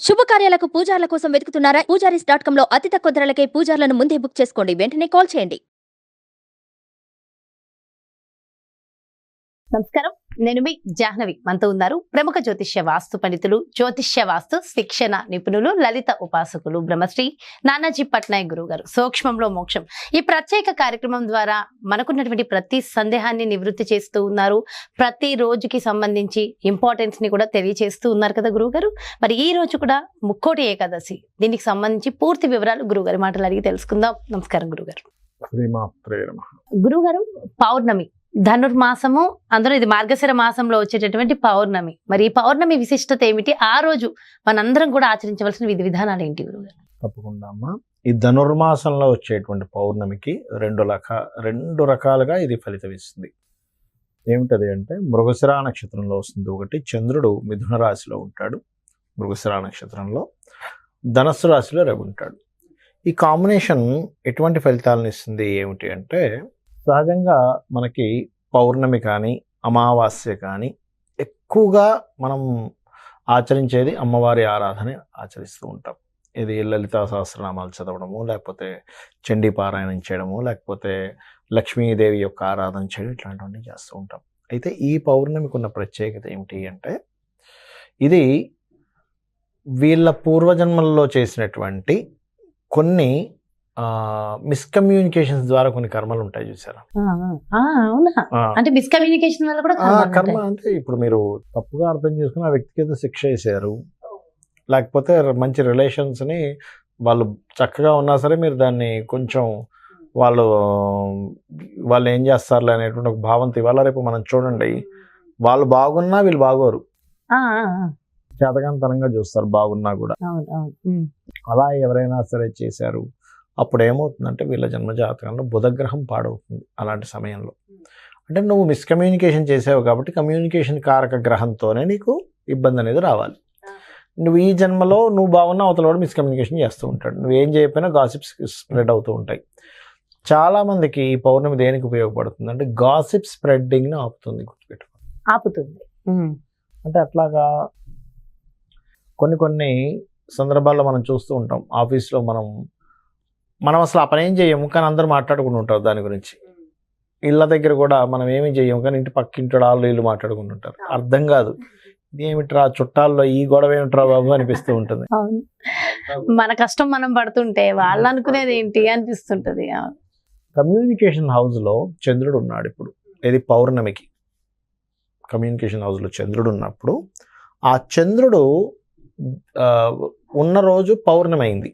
శుభకార్యాలకు పూజార్ల కోసం వెతుకుతున్నారా? పూజారీస్.com లో అతి తక్కువ ధరలకే పూజార్లను ముందే బుక్ చేసుకోండి. వెంటనే కాల్ చేయండి. నమస్కారం, నేను మీ జాహ్నవి. మనతో ఉన్నారు ప్రముఖ జ్యోతిష్య వాస్తు పండితులు, జ్యోతిష్య వాస్తు శిక్షణ నిపుణులు, లలిత ఉపాసకులు బ్రహ్మశ్రీ నానాజీ పట్నాయక్ గురువు గారు. సూక్ష్మంలో మోక్షం ఈ ప్రత్యేక కార్యక్రమం ద్వారా మనకున్నటువంటి ప్రతి సందేహాన్ని నివృత్తి చేస్తూ ఉన్నారు. ప్రతి రోజుకి సంబంధించి ఇంపార్టెన్స్ ని కూడా తెలియజేస్తూ ఉన్నారు కదా గురువు గారు. మరి ఈ రోజు కూడా ముక్కోటి ఏకాదశి, దీనికి సంబంధించి పూర్తి వివరాలు గురువు గారి మాటలు అడిగి తెలుసుకుందాం. నమస్కారం గురుగారు. గురువు గారు, పౌర్ణమి ధనుర్మాసము, అందులో ఇది మార్గశిర మాసంలో వచ్చేటటువంటి పౌర్ణమి. మరి ఈ పౌర్ణమి విశిష్టత ఏమిటి? ఆ రోజు మనందరం కూడా ఆచరించవలసిన విధి విధానాలు ఏంటి గురుగారు? తప్పకుండా అమ్మా. ఈ ధనుర్మాసంలో వచ్చేటువంటి పౌర్ణమికి రెండు రకాలుగా ఇది ఫలితం ఇస్తుంది. ఏమిటది అంటే, మృగశిర నక్షత్రంలో వస్తుంది ఒకటి. చంద్రుడు మిథున రాశిలో ఉంటాడు మృగశిర నక్షత్రంలో, ధనస్సు రాశిలో రవి ఉంటాడు. ఈ కాంబినేషన్ ఎటువంటి ఫలితాలను ఇస్తుంది ఏమిటి అంటే, సహజంగా మనకి పౌర్ణమి కానీ అమావాస్య కానీ ఎక్కువగా మనం ఆచరించేది అమ్మవారి ఆరాధన ఆచరిస్తూ ఉంటాం. ఇది లలితా సహస్రనామాలు చదవడము, లేకపోతే చండీ పారాయణం చేయడము, లేకపోతే లక్ష్మీదేవి యొక్క ఆరాధన చేయడం, ఇట్లాంటివన్నీ చేస్తూ ఉంటాం. అయితే ఈ పౌర్ణమికి ఉన్న ప్రత్యేకత ఏమిటి అంటే, ఇది వీళ్ళ పూర్వజన్మల్లో చేసినటువంటి కొన్ని మిస్కమ్యూనికేషన్స్ ద్వారా కొన్ని కర్మలు ఉంటాయి చూసారా? అంటే మిస్కమ్యూనికేషన్ వల్ల కూడా కర్మ అంటే, ఇప్పుడు మీరు తప్పుగా అర్థం చేసుకుని ఆ వ్యక్తికి ఏదో శిక్ష వేసారు, లేకపోతే మంచి రిలేషన్స్ని వాళ్ళు చక్కగా ఉన్నా సరే మీరు దాన్ని కొంచెం వాళ్ళు ఏం చేస్తారులే అనేటువంటి ఒక భావంతో ఇవాళ రేపు మనం చూడండి, వాళ్ళు బాగున్నా వీళ్ళు బాగోరు, చేతకాంతనంగా చూస్తారు బాగున్నా కూడా. అలా ఎవరైనా సరే చేశారు, అప్పుడు ఏమవుతుందంటే వీళ్ళ జన్మజాతకంలో బుధగ్రహం పాడవుతుంది. అలాంటి సమయంలో అంటే నువ్వు మిస్కమ్యూనికేషన్ చేసావు కాబట్టి కమ్యూనికేషన్ కారక గ్రహంతోనే నీకు ఇబ్బంది అనేది రావాలి. నువ్వు ఈ జన్మలో నువ్వు బాగున్నా అవతల వాడు మిస్కమ్యూనికేషన్ చేస్తూ ఉంటాడు. నువ్వేం చేయకపోయినా గాసిప్స్ స్ప్రెడ్ అవుతూ ఉంటాయి. చాలామందికి ఈ పౌర్ణమి దేనికి ఉపయోగపడుతుంది అంటే, గాసిప్ స్ప్రెడ్డింగ్ని ఆపుతుంది. ఆపుతుంది అంటే అట్లాగా కొన్ని సందర్భాల్లో మనం చూస్తూ ఉంటాం. ఆఫీస్లో మనం అసలు ఆ పని ఏం చేయము, కానీ అందరూ మాట్లాడుకుంటూ ఉంటారు దాని గురించి. ఇళ్ళ దగ్గర కూడా మనం ఏమీ చేయము, కానీ ఇంటి పక్కింటి వాళ్ళు వీళ్ళు మాట్లాడుకుంటూ ఉంటారు. అర్థం కాదు, ఏమిట్రా చుట్టాల్లో ఈ గొడవ ఏమిట్రా బాబు అనిపిస్తూ ఉంటుంది. మన కష్టం మనం పడుతుంటే వాళ్ళు అనుకునేది ఏంటి అనిపిస్తుంటది. కమ్యూనికేషన్ హౌస్లో చంద్రుడు ఉన్నాడు ఇప్పుడు. ఇది పౌర్ణమికి కమ్యూనికేషన్ హౌస్లో చంద్రుడు ఉన్నప్పుడు, ఆ చంద్రుడు ఉన్న రోజు పౌర్ణమి అయింది.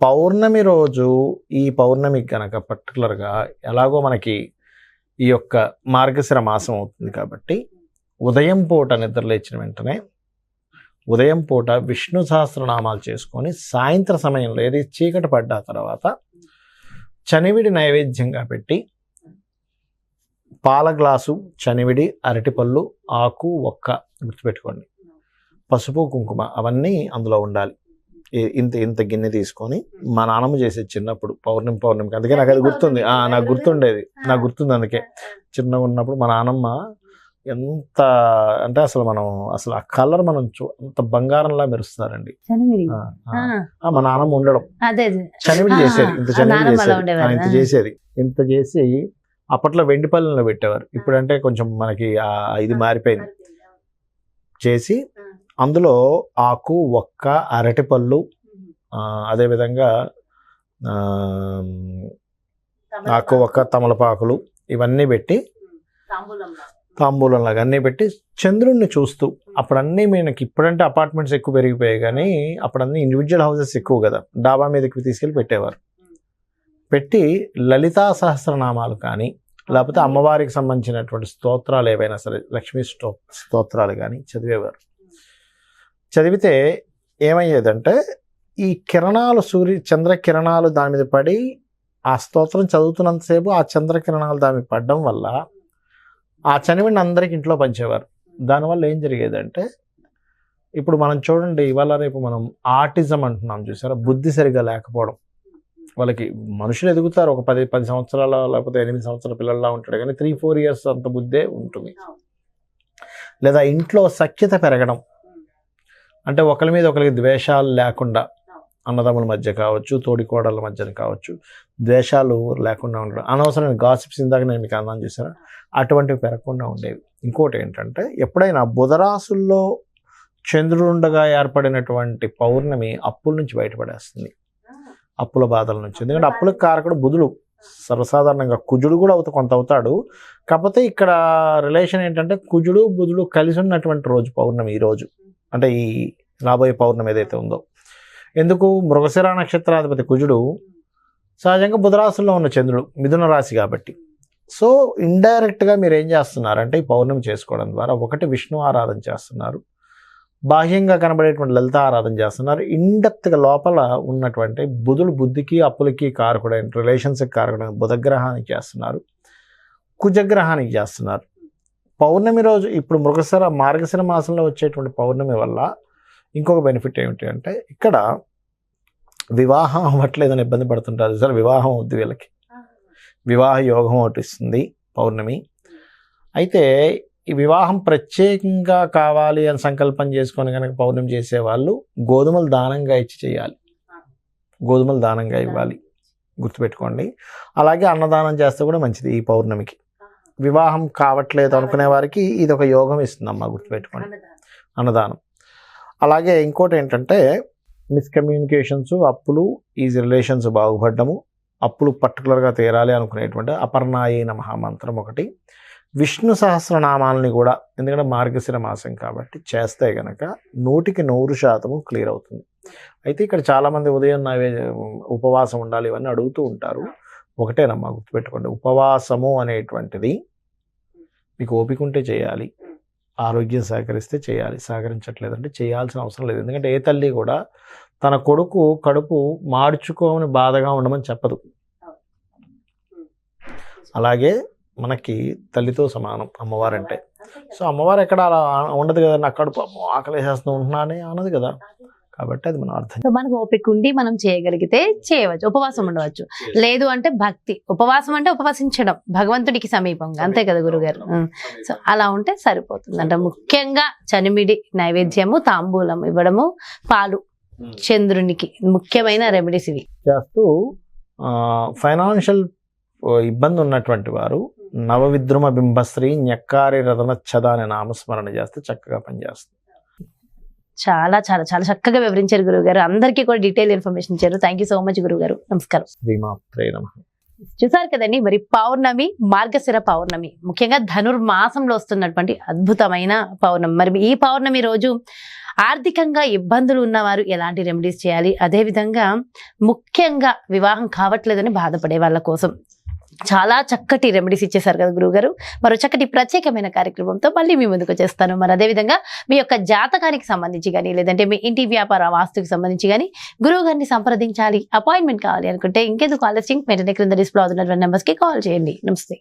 పౌర్ణమి రోజు, ఈ పౌర్ణమికి కనుక పర్టికులర్గా ఎలాగో మనకి ఈ యొక్క మార్గశిర మాసం అవుతుంది కాబట్టి, ఉదయం పూట నిద్ర లేచిన వెంటనే ఉదయం పూట విష్ణు సహస్రనామాలు చేసుకొని, సాయంత్ర సమయంలో ఏది చీకటి పడ్డ తర్వాత చనివిడి నైవేద్యంగా పెట్టి, పాల గ్లాసు, చనివిడి, అరటిపళ్ళు, ఆకు, ఒక్క, గుర్తుపెట్టుకోండి, పసుపు, కుంకుమ అవన్నీ అందులో ఉండాలి. ఇంత గిన్నె తీసుకొని, మా నాన్నమ్మ చేసేది చిన్నప్పుడు పౌర్ణమికి, అందుకే నాకు అది గుర్తుంది. నాకు గుర్తుంది. అందుకే చిన్నగా ఉన్నప్పుడు మా నాన్నమ్మ ఎంత అంటే అసలు ఆ కలర్ మనం అంత బంగారంలా మెరుస్తారండి. మా నాన్నమ్మ ఉండడం చనివిడి చేసేది, ఇంత చేసేది, ఇంత చేసి అప్పట్లో వెండి పళ్ళెంలో పెట్టేవారు. ఇప్పుడంటే కొంచెం మనకి ఇది మారిపోయింది. చేసి అందులో ఆకు, ఒక్క, అరటిపళ్ళు, అదేవిధంగా ఆకు, ఒక్క, తమలపాకులు ఇవన్నీ పెట్టి, తాంబూలంలాగా అన్నీ పెట్టి చంద్రుడిని చూస్తూ, అప్పుడన్నీ మనకి ఇప్పుడంటే అపార్ట్మెంట్స్ ఎక్కువ పెరిగిపోయాయి, కానీ అప్పుడన్నీ ఇండివిజువల్ హౌసెస్ ఎక్కువ కదా, డాబా మీదకి తీసుకెళ్ళి పెట్టేవారు. పెట్టి లలితా సహస్రనామాలు కానీ, లేకపోతే అమ్మవారికి సంబంధించినటువంటి స్తోత్రాలు ఏవైనా సరే, లక్ష్మీ స్తోత్రాలు కానీ చదివేవారు. చదివితే ఏమయ్యేదంటే, ఈ కిరణాలు, చంద్ర కిరణాలు దాని మీద పడి, ఆ స్తోత్రం చదువుతున్నంతసేపు ఆ చంద్రకిరణాలు దాని మీద పడడం వల్ల ఆ చనివిని అందరికి ఇంట్లో పంచేవారు. దానివల్ల ఏం జరిగేదంటే, ఇప్పుడు మనం చూడండి, ఇవాళ రేపు మనం ఆటిజం అంటున్నాం చూసారా, బుద్ధి సరిగా లేకపోవడం. వాళ్ళకి మనుషులు ఎదుగుతారు, ఒక 10 సంవత్సరాల లేకపోతే 8 సంవత్సరాల పిల్లల్లా ఉంటాడు, కానీ 3-4 years అంత బుద్ధే ఉంటుంది. లేదా ఇంట్లో సఖ్యత పెరగడం, అంటే ఒకరి మీద ఒకరికి ద్వేషాలు లేకుండా, అన్నదమ్ముల మధ్య కావచ్చు, తోడికోడళ్ళ మధ్యన కావచ్చు, ద్వేషాలు లేకుండా ఉండడం, అనవసరమైన గాసిప్స్ ఇందాక నేను మీకు అన్నాను చూసారా, అటువంటివి పెరగకుండా ఉండేవి. ఇంకోటి ఏంటంటే ఎప్పుడైనా బుధరాశుల్లో చంద్రుడుండగా ఏర్పడినటువంటి పౌర్ణమి అప్పుల నుంచి బయటపడేస్తుంది, అప్పుల బాధల నుంచి. ఎందుకంటే అప్పులకు కారకుడు బుధుడు, సర్వసాధారణంగా కుజుడు కూడా కొంత అవుతాడు. కాకపోతే ఇక్కడ రిలేషన్ ఏంటంటే కుజుడు బుధుడు కలిసి ఉన్నటువంటి రోజు పౌర్ణమి, ఈ రోజు అంటే ఈ రాబోయే పౌర్ణమి ఏదైతే ఉందో. ఎందుకు? మృగశిర నక్షత్రాధిపతి కుజుడు సహజంగా బుధరాశుల్లో ఉన్న చంద్రుడు మిథున రాశి కాబట్టి. సో ఇండైరెక్ట్గా మీరు ఏం చేస్తున్నారంటే ఈ పౌర్ణమి చేసుకోవడం ద్వారా ఒకటి విష్ణు ఆరాధన చేస్తున్నారు, బాహ్యంగా కనబడేటువంటి లలిత ఆరాధన చేస్తున్నారు, ఇండెప్త్గా లోపల ఉన్నటువంటి బుధుడు బుద్ధికి అప్పులకి కారకుడైన, రిలేషన్స్కి కారకుడైన బుధగ్రహానికి చేస్తున్నారు, కుజగ్రహానికి చేస్తున్నారు. పౌర్ణమి రోజు ఇప్పుడు మార్గశిర మాసంలో వచ్చేటువంటి పౌర్ణమి వల్ల ఇంకొక బెనిఫిట్ ఏమిటి అంటే ఇక్కడ వివాహం అవ్వట్లేదని ఇబ్బంది పడుతుంటారు సార్, వివాహం అవుద్ది వీళ్ళకి, వివాహ యోగం ఒకటి ఇస్తుంది పౌర్ణమి. అయితే ఈ వివాహం ప్రత్యేకంగా కావాలి అని సంకల్పం చేసుకొని కనుక పౌర్ణమి చేసేవాళ్ళు గోధుమలు దానంగా ఇచ్చి చేయాలి, గోధుమలు దానంగా ఇవ్వాలి, గుర్తుపెట్టుకోండి. అలాగే అన్నదానం చేస్తే కూడా మంచిది ఈ పౌర్ణమికి. వివాహం కావట్లేదు అనుకునే వారికి ఇది ఒక యోగం ఇస్తుందమ్మా, గుర్తుపెట్టుకోండి, అన్నదానం. అలాగే ఇంకోటి ఏంటంటే మిస్కమ్యూనికేషన్స్, అప్పులు, ఈజీ రిలేషన్స్ బాగుపడ్డము, అప్పులు పర్టికులర్గా తీరాలి అనుకునేటువంటి అపర్ణాయే నమః మంత్రం ఒకటి, విష్ణు సహస్రనామాలని కూడా, ఎందుకంటే మార్గశిర మాసం కాబట్టి చేస్తే కనుక 100% క్లియర్ అవుతుంది. అయితే ఇక్కడ చాలామంది ఉదయం ఉపవాసం ఉండాలి ఇవన్నీ అడుగుతూ ఉంటారు. ఒకటేనమ్మా గుర్తుపెట్టుకోండి, ఉపవాసము అనేటువంటిది మీకు ఓపిక ఉంటే చేయాలి, ఆరోగ్యం సహకరిస్తే చేయాలి, సహకరించట్లేదంటే చేయాల్సిన అవసరం లేదు. ఎందుకంటే ఏ తల్లి కూడా తన కొడుకు కడుపు మార్చుకోమని బాధగా ఉండమని చెప్పదు. అలాగే మనకి తల్లితో సమానం అమ్మవారంటే. సో అమ్మవారు ఎక్కడ అలా ఉండదు కదా, నా కడుపు ఆకలేసేస్తూ ఉంటున్నానే అన్నది కదా, కాబట్టి అది మనం అర్థం. సో మనకు ఓపిక ఉండి మనం చేయగలిగితే చేయవచ్చు, ఉపవాసం ఉండవచ్చు. లేదు అంటే భక్తి, ఉపవాసం అంటే ఉపవసించడం భగవంతుడికి సమీపంగా, అంతే కదా గురుగారు. సో అలా ఉంటే సరిపోతుంది అంట. ముఖ్యంగా చనిమిడి నైవేద్యము, తాంబూలం ఇవ్వడము, పాలు, చంద్రునికి ముఖ్యమైన రెమెడీస్ ఇవి చేస్తూ ఫైనాన్షియల్ ఇబ్బంది ఉన్నటువంటి వారు నవవిద్రుమ బింబశ్రీ న్యక్కారి రథనచ్చద అనే నామస్మరణ చేస్తే చక్కగా పనిచేస్తుంది. చాలా చాలా చాలా చక్కగా వివరించారు గురుగారు, అందరికీ కూడా డీటెయిల్ ఇన్ఫర్మేషన్ ఇచ్చారు. థ్యాంక్ యూ సో మచ్ గురుగారు, నమస్కారం. శ్రీమాత్రే నమః. చూసారు కదండి, మరి పౌర్ణమి, మార్గశిర పౌర్ణమి, ముఖ్యంగా ధనుర్మాసంలో వస్తున్నటువంటి అద్భుతమైన పౌర్ణమి. మరి ఈ పౌర్ణమి రోజు ఆర్థికంగా ఇబ్బందులు ఉన్నవారు ఎలాంటి రెమెడీస్ చేయాలి, అదేవిధంగా ముఖ్యంగా వివాహం కావట్లేదని బాధపడే వాళ్ళ కోసం చాలా చక్కటి రెమెడీస్ ఇచ్చేసారు కదా గురువుగారు. మరో చక్కటి ప్రత్యేకమైన కార్యక్రమంతో మళ్ళీ మీ ముందుకు వచ్చేస్తాను. మరి అదేవిధంగా మీ యొక్క జాతకానికి సంబంధించి కానీ, లేదంటే మీ ఇంటి వ్యాపార వాస్తుకి సంబంధించి కానీ గురువు గారిని సంప్రదించాలి, అపాయింట్మెంట్ కావాలి అనుకుంటే ఇంకెందుకు ఆలస్యం, వెంటనే క్రింద డిస్ప్లే అవుతున్నటువంటి నెంబర్స్కి కాల్ చేయండి. నమస్తే.